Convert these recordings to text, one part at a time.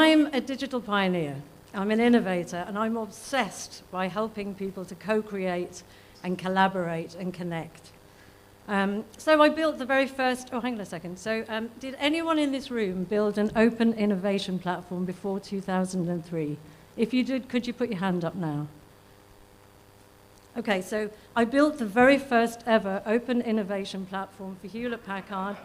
I'm a digital pioneer. I'm an innovator, and I'm obsessed by helping people to co-create and collaborate and connect. So I built the very first, hang on a second. So did anyone in this room build an open innovation platform before 2003? If you did, could you put your hand up now? Okay, so I built the very first ever open innovation platform for Hewlett-Packard.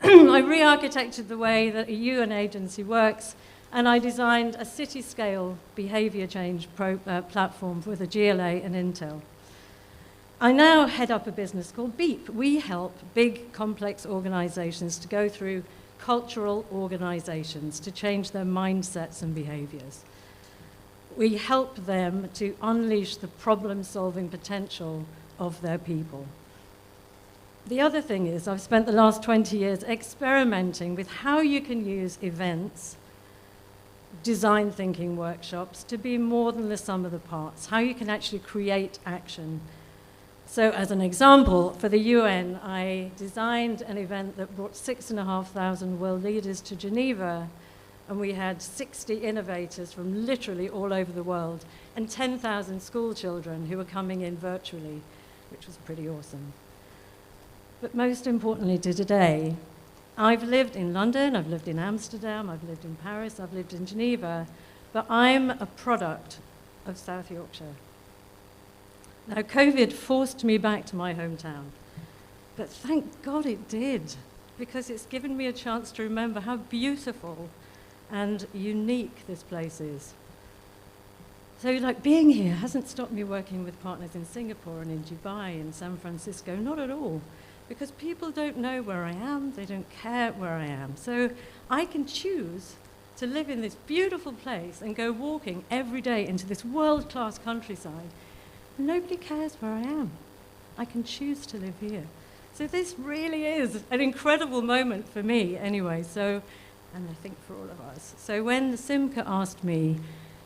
I re-architected the way that a UN agency works, and I designed a city-scale behavior change platform with a GLA and Intel. I now head up a business called Beep. We help big, complex organizations to go through cultural organizations to change their mindsets and behaviors. We help them to unleash the problem-solving potential of their people. The other thing is, I've spent the last 20 years experimenting with how you can use events, design thinking workshops, to be more than the sum of the parts, how you can actually create action. So as an example, for the UN, I designed an event that brought 6,500 world leaders to Geneva, and we had 60 innovators from literally all over the world, and 10,000 school children who were coming in virtually, which was pretty awesome. But most importantly to today, I've lived in London, I've lived in Amsterdam, I've lived in Paris, I've lived in Geneva, but I'm a product of South Yorkshire. Now, COVID forced me back to my hometown, but thank God it did, because it's given me a chance to remember how beautiful and unique this place is. So, like, being here hasn't stopped me working with partners in Singapore and in Dubai and San Francisco, not at all, because people don't know where I am, they don't care where I am. So I can choose to live in this beautiful place and go walking every day into this world-class countryside. Nobody cares where I am. I can choose to live here. So this really is an incredible moment for me anyway, so, and I think for all of us. So when Simca asked me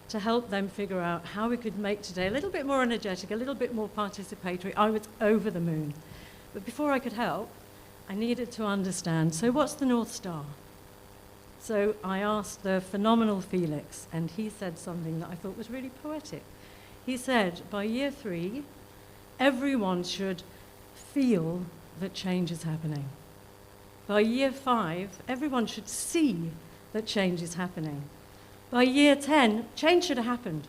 to help them figure out how we could make today a little bit more energetic, a little bit more participatory, I was over the moon. But before I could help, I needed to understand, so what's the North Star? So I asked the phenomenal Felix, and he said something that I thought was really poetic. He said, by year 3, everyone should feel that change is happening. By year 5, everyone should see that change is happening. By year 10, change should have happened.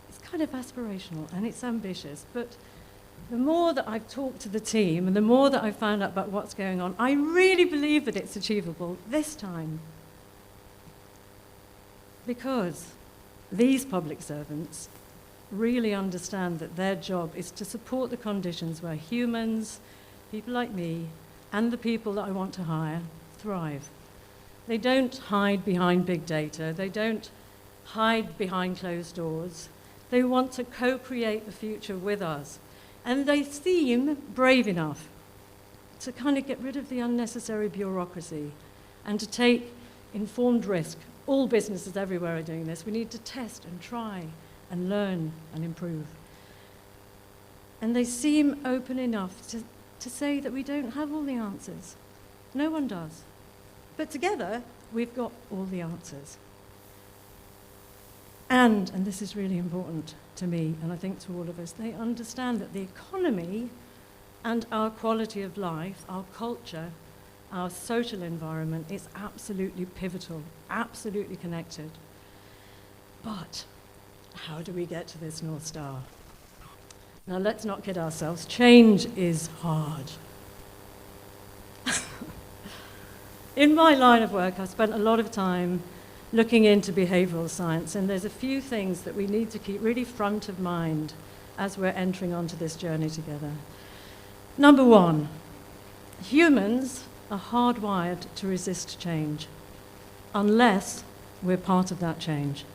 It's kind of aspirational and it's ambitious, but the more that I've talked to the team and the more that I've found out about what's going on, I really believe that it's achievable this time. Because these public servants really understand that their job is to support the conditions where humans, people like me, and the people that I want to hire thrive. They don't hide behind big data. They don't hide behind closed doors. They want to co-create the future with us. And they seem brave enough to kind of get rid of the unnecessary bureaucracy and to take informed risk. All businesses everywhere are doing this. We need to test and try and learn and improve. And they seem open enough to say that we don't have all the answers. No one does. But together, we've got all the answers. And this is really important to me, and I think to all of us, they understand that the economy and our quality of life, our culture, our social environment is absolutely pivotal, absolutely connected. But how do we get to this North Star? Now, let's not kid ourselves. Change is hard. In my line of work, I've spent a lot of time looking into behavioral science, and there's a few things that we need to keep really front of mind as we're entering onto this journey together. Number 1, humans are hardwired to resist change, unless we're part of that change.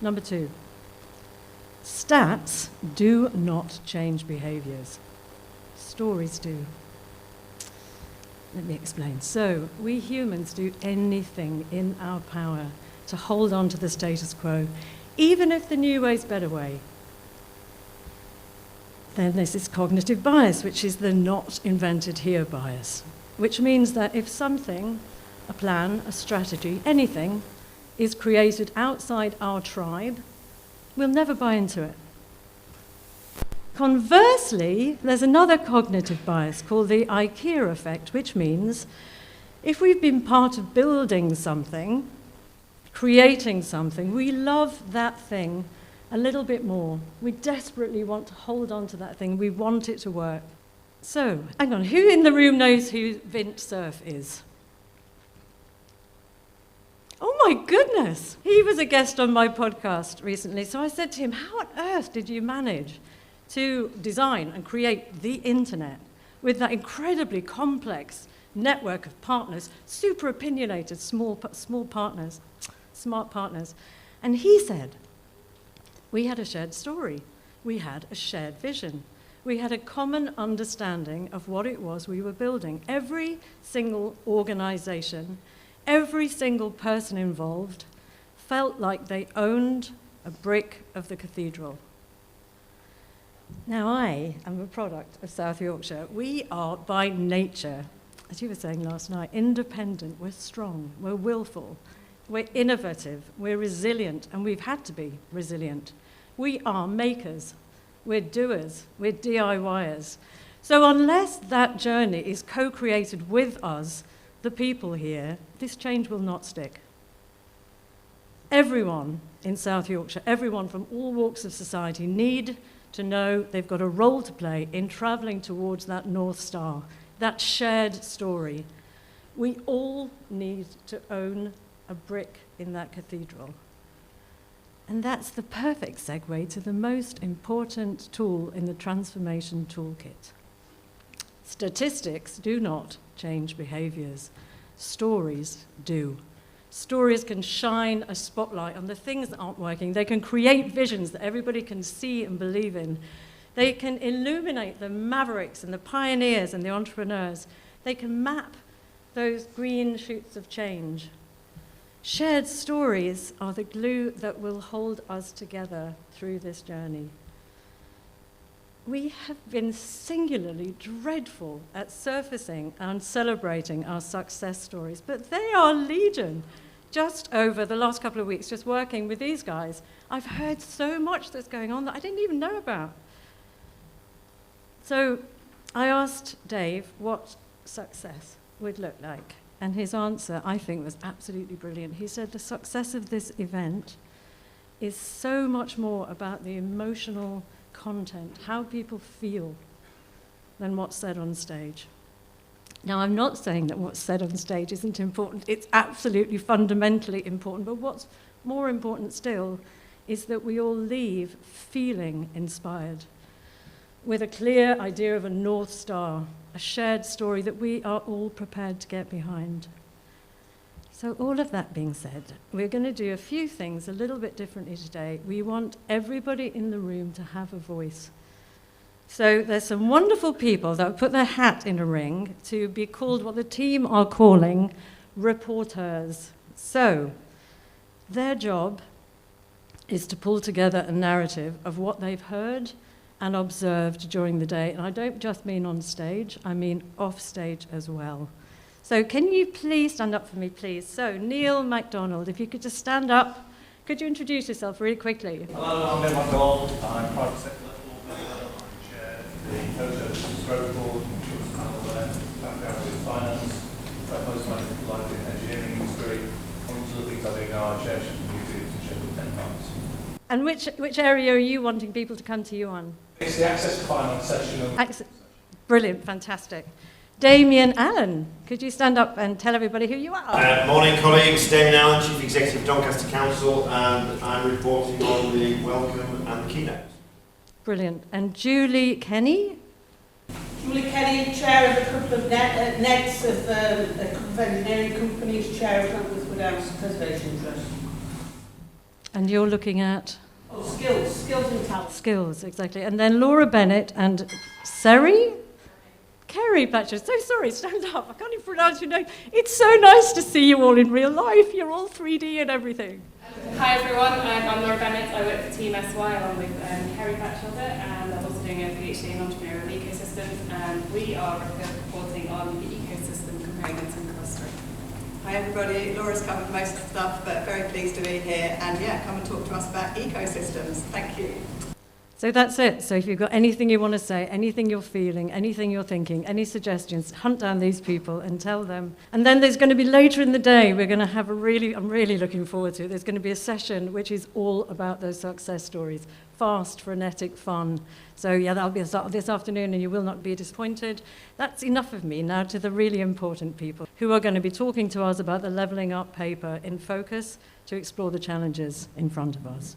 Number 2, stats do not change behaviors. Stories do. Let me explain. So, we humans do anything in our power to hold on to the status quo, even if the new way's better way. Then there's this cognitive bias, which is the not invented here bias, which means that if something a plan, a strategy, anything, is created outside our tribe, we'll never buy into it. Conversely, there's another cognitive bias called the IKEA effect, which means if we've been part of building something, creating something, we love that thing a little bit more. We desperately want to hold on to that thing. We want it to work. So, hang on, who in the room knows who Vint Cerf is? Oh my goodness! He was a guest on my podcast recently, so I said to him, how on earth did you manage to design and create the internet with that incredibly complex network of partners, super opinionated, small partners, smart partners? And he said, we had a shared story. We had a shared vision. We had a common understanding of what it was we were building. Every single organization, every single person involved felt like they owned a brick of the cathedral. Now, I am a product of South Yorkshire. We are, by nature, as you were saying last night, independent. We're strong. We're willful. We're innovative. We're resilient. And we've had to be resilient. We are makers. We're doers. We're DIYers. So unless that journey is co-created with us, the people here, this change will not stick. Everyone in South Yorkshire, everyone from all walks of society need to know they've got a role to play in travelling towards that North Star, that shared story. We all need to own a brick in that cathedral. And that's the perfect segue to the most important tool in the transformation toolkit. Statistics do not change behaviours. Stories do. Stories can shine a spotlight on the things that aren't working. They can create visions that everybody can see and believe in. They can illuminate the mavericks and the pioneers and the entrepreneurs. They can map those green shoots of change. Shared stories are the glue that will hold us together through this journey. We have been singularly dreadful at surfacing and celebrating our success stories, but they are legion. Just over the last couple of weeks, just working with these guys, I've heard so much that's going on that I didn't even know about. So I asked Dave what success would look like, and his answer, I think, was absolutely brilliant. He said the success of this event is so much more about the emotional content, how people feel, than what's said on stage. Now, I'm not saying that what's said on stage isn't important. It's absolutely fundamentally important. But what's more important still is that we all leave feeling inspired, with a clear idea of a North Star, a shared story that we are all prepared to get behind. So all of that being said, we're going to do a few things a little bit differently today. We want everybody in the room to have a voice. So there's some wonderful people that put their hat in a ring to be called what the team are calling reporters. So their job is to pull together a narrative of what they've heard and observed during the day. And I don't just mean on stage, I mean off stage as well. So can you please stand up for me, please? So Neil MacDonald, if you could just stand up. Could you introduce yourself really quickly? Hello, I'm Neil MacDonald. I'm private sector level. I chair the co-chair growth board, insurance panel there, background in finance, most of my life in engineering industry. One of the things I do now, I chair museums and Sheffield 10 times. And which area are you wanting people to come to you on? It's the Access to Finance session. Brilliant, fantastic. Damien Allen, could you stand up and tell everybody who you are? Morning colleagues, Damien Allen, Chief Executive of Doncaster Council, and I'm reporting on the welcome and the keynote. Brilliant. And Julie Kenny? Julie Kenny, Chair of a couple of NEDs of a couple of engineering companies, Chair of Douglas Woodhouse Preservation Trust. And you're looking at? Oh, skills and talent. Skills, exactly. And then Laura Bennett and Kerry Batcher. So sorry, stand up. I can't even pronounce your name. It's so nice to see you all in real life. You're all 3D and everything. Hi everyone, I'm Laura Bennett. I work for Team SY along with Kerry Batchelder, and I'm also doing a PhD in entrepreneurial ecosystems, and we are reporting on the ecosystem components and clustering. Hi everybody, Laura's covered most of the stuff, but very pleased to be here and yeah, come and talk to us about ecosystems. Thank you. So that's it. So if you've got anything you want to say, anything you're feeling, anything you're thinking, any suggestions, hunt down these people and tell them. And then there's going to be later in the day, we're going to have I'm really looking forward to it. There's going to be a session which is all about those success stories. Fast, frenetic, fun. So yeah, that'll be this afternoon and you will not be disappointed. That's enough of me. Now to the really important people who are going to be talking to us about the Levelling Up paper in focus to explore the challenges in front of us.